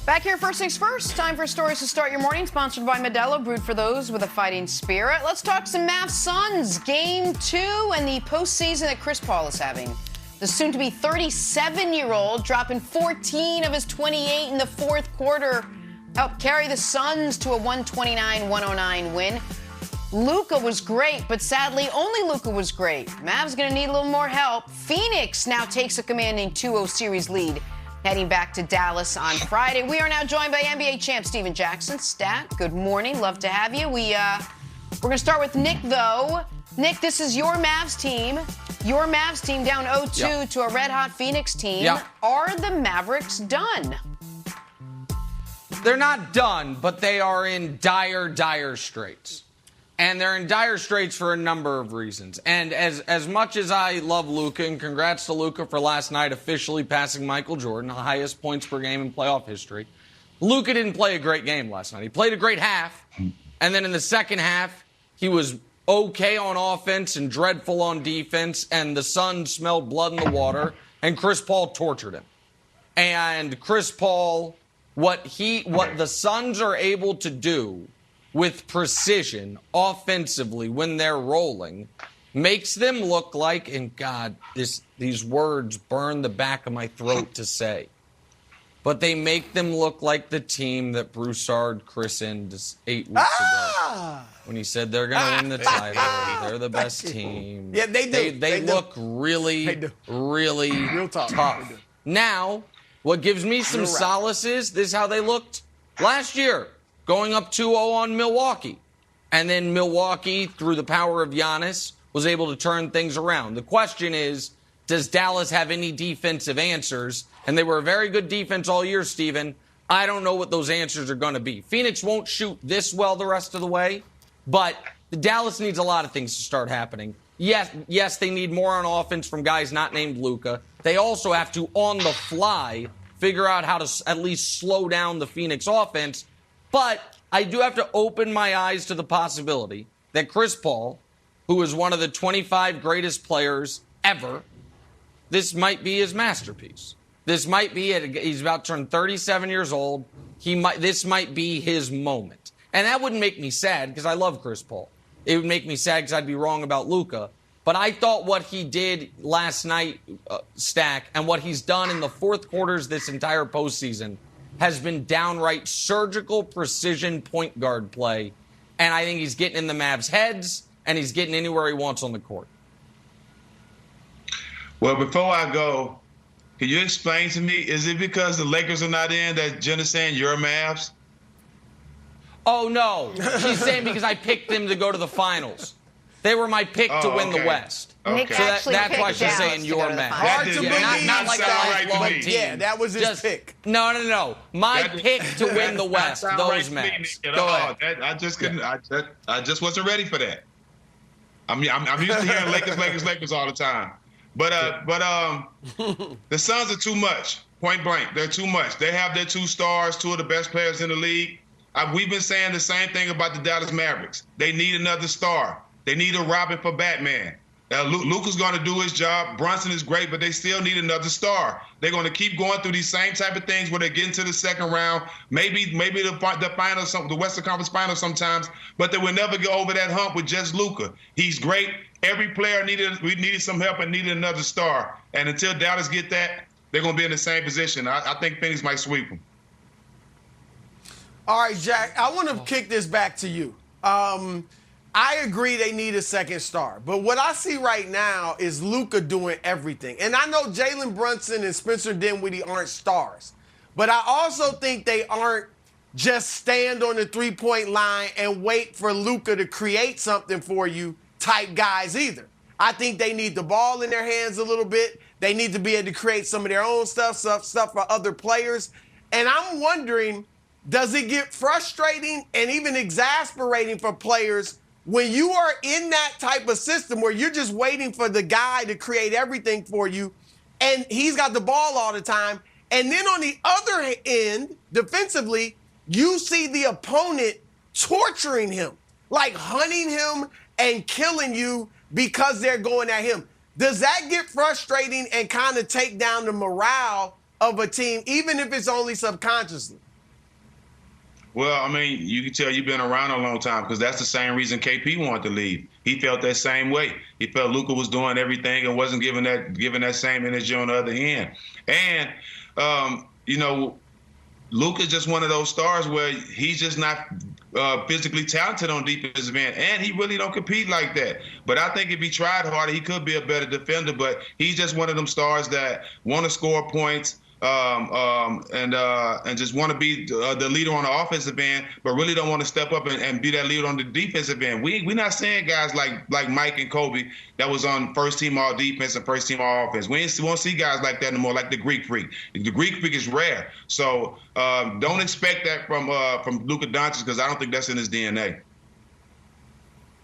Back here, first things first. Time for stories to start your morning. Sponsored by Modelo, brewed for those with a fighting spirit. Let's talk some Mavs Suns. Game 2 and the postseason that Chris Paul is having. The soon-to-be 37-year-old dropping 14 of his 28 in the fourth quarter helped carry the Suns to a 129-109 win. Luka was great, but sadly, only Luka was great. Mavs going to need a little more help. Phoenix now takes a commanding 2-0 series lead, heading back to Dallas on Friday. We are now joined by NBA champ Steven Jackson. Stat, good morning. Love to have you. We're going to start with Nick, though. Nick, this is your Mavs team. Your Mavs team down 0-2 to a red-hot Phoenix team. Are the Mavericks done? They're not done, but they are in dire, dire straits. And they're in dire straits for a number of reasons. And as much as I love Luka, and congrats to Luka for last night officially passing Michael Jordan, the highest points per game in playoff history, Luka didn't play a great game last night. He played a great half, and then in the second half, he was okay on offense and dreadful on defense, and the Suns smelled blood in the water, and Chris Paul tortured him. And Chris Paul, what the Suns are able to do with precision offensively when they're rolling makes them look like, and God, these words burn the back of my throat to say, but they make them look like the team that Broussard christened 8 weeks ago when he said they're going to win the title. They're the best team. Yeah, they do. They look really, really tough. Now, what gives me some solace is this is how they looked last year, going up 2-0 on Milwaukee. And then Milwaukee, through the power of Giannis, was able to turn things around. The question is, does Dallas have any defensive answers? And they were a very good defense all year, Steven. I don't know what those answers are going to be. Phoenix won't shoot this well the rest of the way, but Dallas needs a lot of things to start happening. Yes, they need more on offense from guys not named Luka. They also have to, on the fly, figure out how to at least slow down the Phoenix offense. But I do have to open my eyes to the possibility that Chris Paul, who is one of the 25 greatest players ever, this might be his masterpiece. This might be it. He's about to turn 37 years old. This might be his moment. And that wouldn't make me sad because I love Chris Paul. It would make me sad because I'd be wrong about Luka. But I thought what he did last night, Stack, and what he's done in the fourth quarters this entire postseason has been downright surgical precision point guard play. And I think he's getting in the Mavs' heads, and he's getting anywhere he wants on the court. Well, before I go, can you explain to me, is it because the Lakers are not in that Jenna's saying you're Mavs? Oh, no. She's saying because I picked them to go to the finals. They were my pick to win the West. Nick So actually that's why she's picked saying Dallas you're to go to the Mavs. finals. Hard to believe. Not like a lifelong team. Yeah, that was his pick. No. My pick to win the West, those Mavs. Go ahead. I just couldn't. I just wasn't ready for that. I'm used to hearing Lakers all the time. But the Suns are too much. Point blank, they're too much. They have their 2 stars, 2 of the best players in the league. We've been saying the same thing about the Dallas Mavericks. They need another star. They need a Robin for Batman. Luka's going to do his job. Brunson is great, but they still need another star. They're going to keep going through these same type of things where they get into the second round, maybe the finals, the Western Conference Finals sometimes, but they will never get over that hump with just Luka. He's great. Every player needed some help and needed another star. And until Dallas get that, they're going to be in the same position. I think Phoenix might sweep them. All right, Jack, I want to kick this back to you. I agree they need a second star. But what I see right now is Luka doing everything. And I know Jalen Brunson and Spencer Dinwiddie aren't stars. But I also think they aren't just stand on the three-point line and wait for Luka to create something for you type guys either. I think they need the ball in their hands a little bit. They need to be able to create some of their own stuff for other players. And I'm wondering, does it get frustrating and even exasperating for players when you are in that type of system where you're just waiting for the guy to create everything for you and he's got the ball all the time? And then on the other end, defensively, you see the opponent torturing him, like hunting him and killing you because they're going at him. Does that get frustrating and kind of take down the morale of a team, even if it's only subconsciously? Well, I mean, you can tell you've been around a long time because that's the same reason KP wanted to leave. He felt that same way. He felt Luka was doing everything and wasn't giving that same energy on the other end. And Luka's just one of those stars where he's just not physically talented on defensive end, and he really don't compete like that. But I think if he tried harder, he could be a better defender. But he's just one of them stars that want to score points. And just want to be the leader on the offensive end, but really don't want to step up and be that leader on the defensive end. We're not seeing guys like Mike and Kobe that was on first team all defense and first team all offense. We won't see guys like that anymore, like the Greek Freak. The Greek Freak is rare, so don't expect that from Luka Doncic because I don't think that's in his DNA.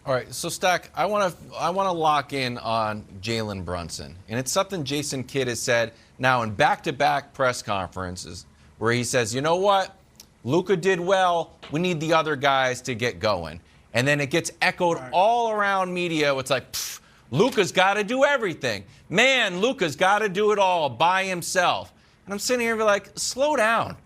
All right, so Stack, I want to lock in on Jalen Brunson, and it's something Jason Kidd has said now in back-to-back press conferences where he says, you know what, Luka did well, we need the other guys to get going. And then it gets echoed all around media. It's like, Luka's got to do everything. Man, Luka's got to do it all by himself. And I'm sitting here like, slow down.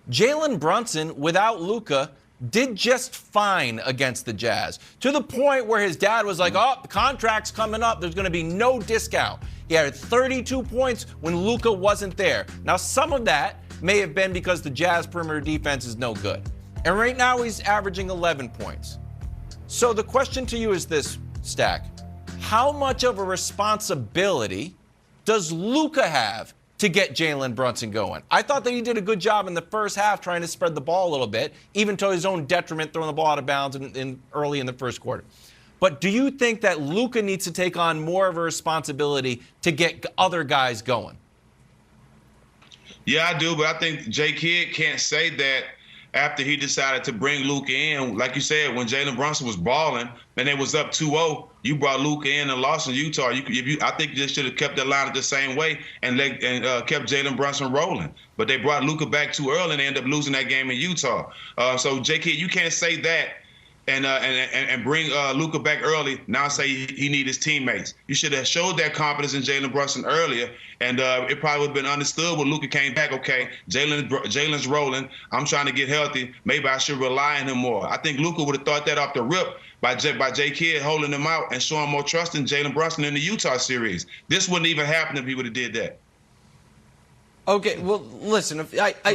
Jalen Brunson, without Luka, did just fine against the Jazz, to the point where his dad was like, oh, the contract's coming up. There's going to be no discount. He had 32 points when Luka wasn't there. Now, some of that may have been because the Jazz perimeter defense is no good. And right now he's averaging 11 points. So the question to you is this, Stack. How much of a responsibility does Luka have to get Jalen Brunson going? I thought that he did a good job in the first half trying to spread the ball a little bit, even to his own detriment, throwing the ball out of bounds early in the first quarter. But do you think that Luka needs to take on more of a responsibility to get other guys going? Yeah, I do, but I think Jay Kidd can't say that after he decided to bring Luka in. Like you said, when Jalen Brunson was balling and they was up 2-0, you brought Luka in and lost in Utah. I think you just should have kept that line the same way and kept Jalen Brunson rolling. But they brought Luka back too early and they ended up losing that game in Utah. So Jay Kidd, you can't say that and bring Luka back early, now say he need his teammates. You should have showed that confidence in Jalen Brunson earlier, and it probably would have been understood when Luka came back, okay, Jalen's rolling, I'm trying to get healthy, maybe I should rely on him more. I think Luka would have thought that off the rip by Jay Kidd holding him out and showing more trust in Jalen Brunson in the Utah series. This wouldn't even happen if he would have did that. Okay, well, listen,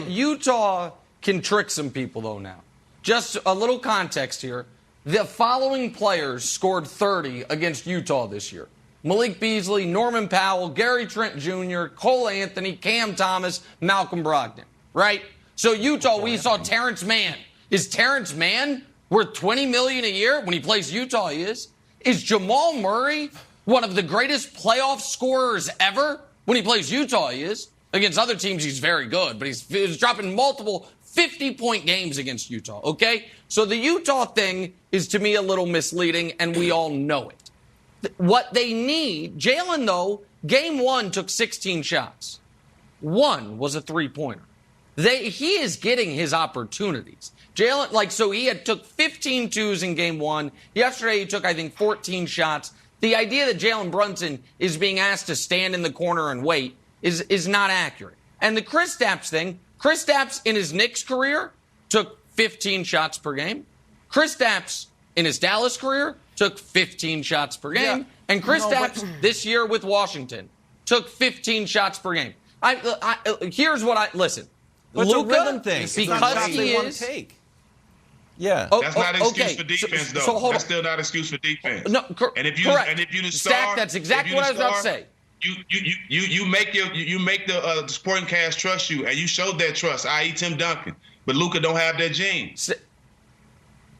Utah can trick some people, though, now. Just a little context here. The following players scored 30 against Utah this year: Malik Beasley, Norman Powell, Gary Trent Jr., Cole Anthony, Cam Thomas, Malcolm Brogdon. Right? So Utah, we saw Terrence Mann. Is Terrence Mann worth $20 million a year? When he plays Utah, he is. Is Jamal Murray one of the greatest playoff scorers ever? When he plays Utah, he is. Against other teams, he's very good, but he's dropping multiple 50-point games against Utah, okay? So the Utah thing is, to me, a little misleading, and we all know it. What they need, Jalen, though, game one took 16 shots. One was a three-pointer. He is getting his opportunities. Jalen, so he took 15 twos in game one. Yesterday, he took, I think, 14 shots. The idea that Jalen Brunson is being asked to stand in the corner and wait is not accurate. And the Kristaps thing, Kristaps in his Knicks career took 15 shots per game. Kristaps in his Dallas career took 15 shots per game. Yeah. And Kristaps this year with Washington took 15 shots per game. Here's what listen. Luka, because he is. Take. Yeah. That's not an excuse for defense, though. That's still not an excuse for defense. No, and if you the star, Stack, that's exactly what I was about to say. You make the supporting cast trust you, and you showed that trust, i.e. Tim Duncan. But Luka don't have that gene.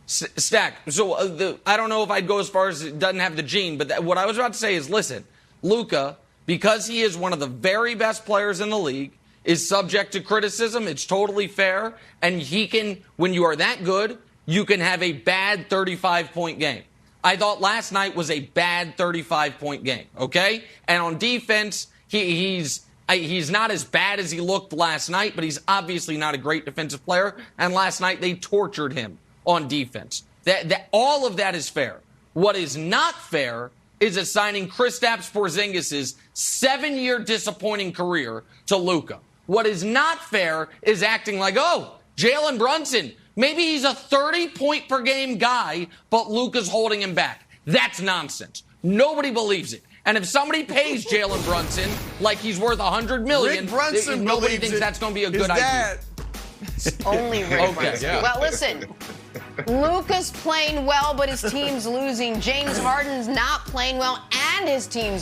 Stack. So I don't know if I'd go as far as it doesn't have the gene, but what I was about to say is, listen, Luka, because he is one of the very best players in the league, is subject to criticism. It's totally fair, and he can, when you are that good, you can have a bad 35-point game. I thought last night was a bad 35-point game, okay? And on defense, he's not as bad as he looked last night, but he's obviously not a great defensive player. And last night they tortured him on defense. All of that is fair. What is not fair is assigning Kristaps Porzingis' 7-year disappointing career to Luka. What is not fair is acting like, oh, Jalen Brunson, Maybe he's a 30-point-per-game guy, but Luka's holding him back. That's nonsense. Nobody believes it. And if somebody pays Jalen Brunson like he's worth $100 million, nobody thinks that's going to be a good idea. Only Rick Brunson. Yeah. Well, listen. Luka's playing well, but his team's losing. James Harden's not playing well, and his team's